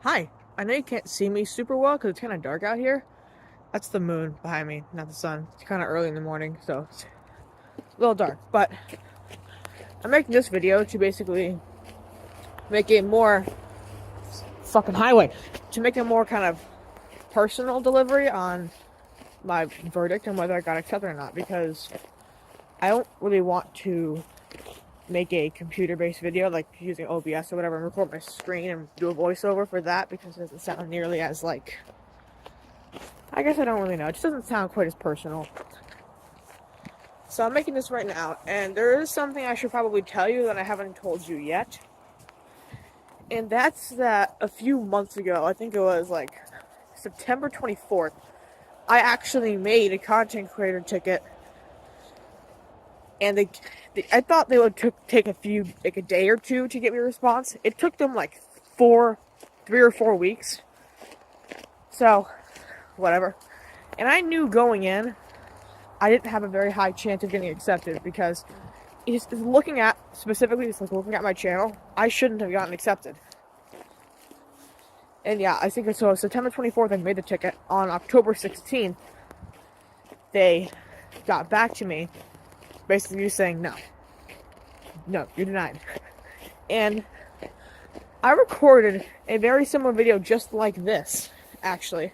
Hi, I know you can't see me super well because it's kind of dark out here. That's the moon behind me, not the sun. It's kind of early in the morning, so it's a little dark. But I'm making this video to basically make it more fucking highway, to make a more kind of personal delivery on my verdict and whether I got accepted or not, because I don't really want to make a computer-based video like using OBS or whatever and record my screen and do a voiceover for that because it doesn't sound nearly as like, I guess I don't really know. It just doesn't sound quite as personal. So I'm making this right now, and there is something I should probably tell you that I haven't told you yet. And that's that a few months ago, I think it was like September 24th, I actually made a content creator ticket. And I thought they would take a day or two to get me a response. It took them like 3 or 4 weeks. So, whatever. And I knew going in, I didn't have a very high chance of getting accepted because looking at my channel, I shouldn't have gotten accepted. And yeah, I think so. September 24th, I made the ticket. On October 16th, they got back to me, basically saying no, you're denied. And I recorded a very similar video just like this, actually.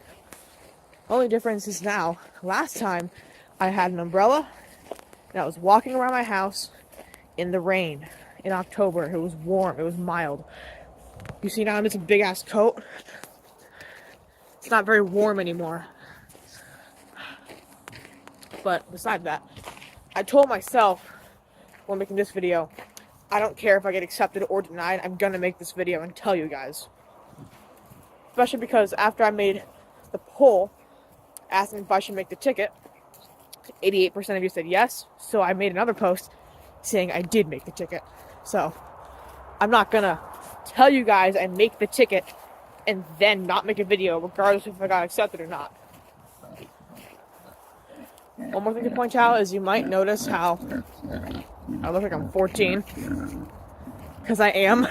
Only difference is now, last time I had an umbrella and I was walking around my house in the rain in October. It was warm, it was mild. You see now I'm just a big ass coat. It's not very warm anymore. But besides that, I told myself when making this video, I don't care if I get accepted or denied, I'm gonna make this video and tell you guys. Especially because after I made the poll asking if I should make the ticket, 88% of you said yes, so I made another post saying I did make the ticket. So, I'm not gonna tell you guys I make the ticket and then not make a video regardless if I got accepted or not. One more thing to point out is you might notice how I look like I'm 14. Because I am.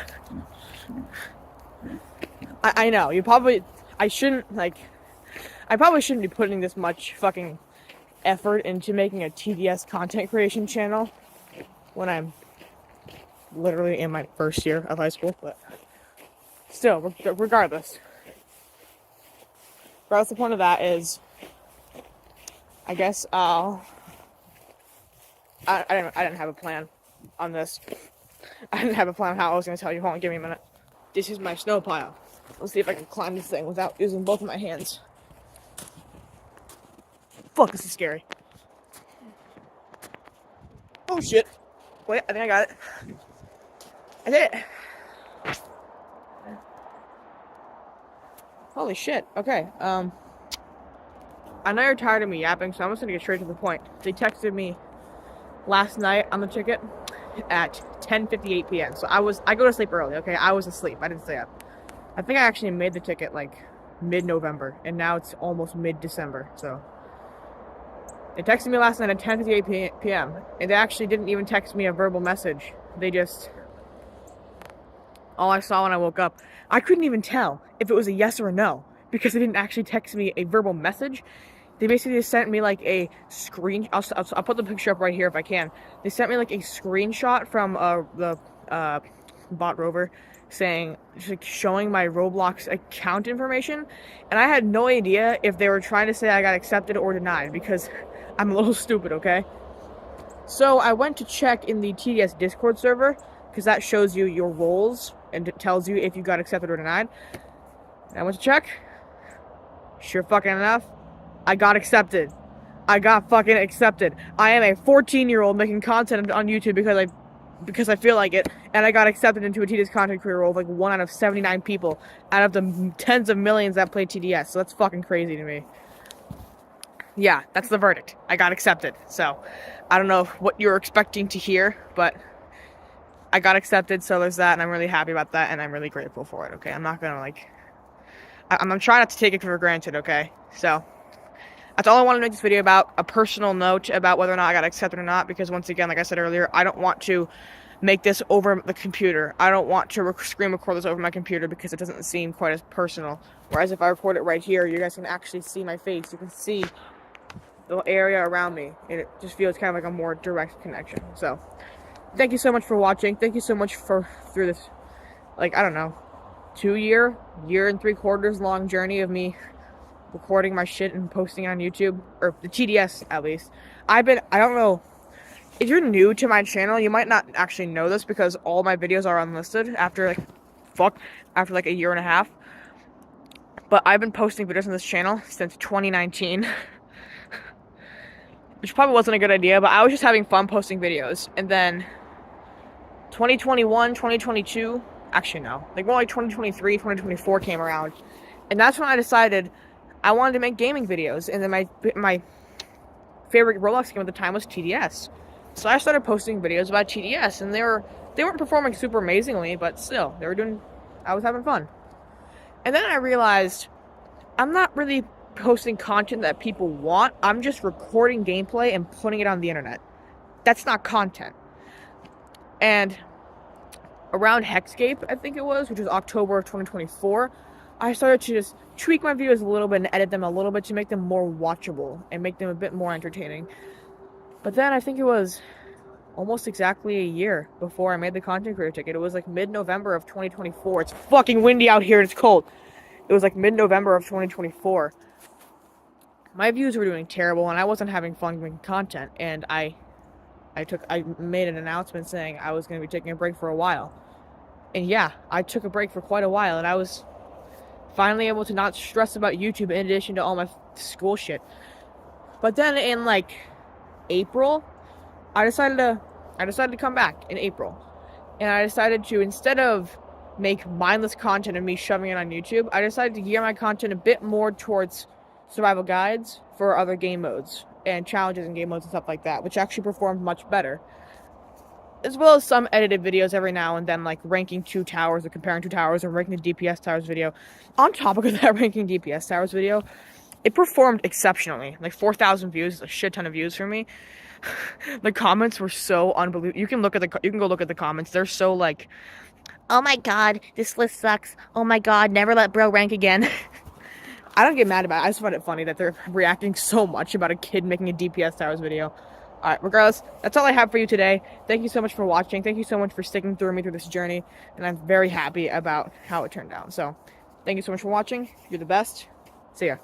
I know, I probably shouldn't be putting this much fucking effort into making a TDS content creation channel when I'm literally in my first year of high school, but still, regardless, the point of that is, I guess, I didn't have a plan on this. I didn't have a plan on how I was going to tell you. Hold on, give me a minute. This is my snow pile. Let's see if I can climb this thing without using both of my hands. Fuck, this is scary. Oh shit. Wait, I think I got it. I did it. Holy shit. Okay, I know you're tired of me yapping, so I'm just gonna get straight to the point. They texted me last night on the ticket at 10:58 p.m. So I go to sleep early, okay? I was asleep. I didn't stay up. I think I actually made the ticket like mid-November, and now it's almost mid-December, so they texted me last night at 10:58 p.m. and they actually didn't even text me a verbal message. They just, all I saw when I woke up, I couldn't even tell if it was a yes or a no because they didn't actually text me a verbal message. They basically just sent me like a screen. I'll put the picture up right here if I can. They sent me like a screenshot from the bot rover saying, like, showing my Roblox account information, and I had no idea if they were trying to say I got accepted or denied because I'm a little stupid, okay? So I went to check in the TDS Discord server because that shows you your roles and it tells you if you got accepted or denied. And I went to check. Sure fucking enough, I got accepted. I got fucking accepted. I am a 14-year-old making content on YouTube because I feel like it, and I got accepted into a TDS content creator role of like 1 out of 79 people out of the tens of millions that play TDS. So that's fucking crazy to me. Yeah, that's the verdict. I got accepted. So I don't know what you're expecting to hear, but I got accepted, so there's that, and I'm really happy about that, and I'm really grateful for it, okay? I'm not gonna I'm trying not to take it for granted, okay? So that's all I wanted to make this video about, a personal note about whether or not I got accepted or not, because once again, like I said earlier, I don't want to make this over the computer. I don't want to screen record this over my computer because it doesn't seem quite as personal. Whereas if I record it right here, you guys can actually see my face. You can see the area around me, and it just feels kind of like a more direct connection. So, thank you so much for watching. Thank you so much for through this, like, I don't know, 2-year and 3/4 long journey of me recording my shit and posting it on YouTube, or the TDS at least. I don't know, if you're new to my channel, you might not actually know this because all my videos are unlisted after like a year and a half. But I've been posting videos on this channel since 2019. Which probably wasn't a good idea, but I was just having fun posting videos. And then 2021, 2022, actually no, like more like 2023, 2024 came around. And that's when I decided I wanted to make gaming videos. And then my favorite Roblox game at the time was TDS. So I started posting videos about TDS, and they weren't performing super amazingly, but still, I was having fun. And then I realized I'm not really posting content that people want. I'm just recording gameplay and putting it on the internet. That's not content. And around Hexscape, I think it was, which was October of 2024, I started to just tweak my videos a little bit and edit them a little bit to make them more watchable and make them a bit more entertaining. But then I think it was almost exactly a year before I made the content creator ticket. It was like mid-November of 2024. It's fucking windy out here and it's cold. It was like mid-November of 2024. My views were doing terrible, and I wasn't having fun making content. And I made an announcement saying I was going to be taking a break for a while. And yeah, I took a break for quite a while, and I was finally able to not stress about YouTube in addition to all my school shit. But then in like April, I decided to come back in April. And I decided to, instead of make mindless content of me shoving it on YouTube, I decided to gear my content a bit more towards survival guides for other game modes and challenges in game modes and stuff like that, which actually performed much better. As well as some edited videos every now and then, like ranking 2 towers or comparing 2 towers or ranking the DPS towers video. On topic of that ranking DPS towers video, it performed exceptionally. Like 4,000 views is a shit ton of views for me. The comments were so unbelievable. You can go look at the comments. They're so like, oh my god, this list sucks. Oh my god, never let bro rank again. I don't get mad about it. I just find it funny that they're reacting so much about a kid making a DPS towers video. Alright, regardless, that's all I have for you today. Thank you so much for watching. Thank you so much for sticking through me through this journey. And I'm very happy about how it turned out. So, thank you so much for watching. You're the best. See ya.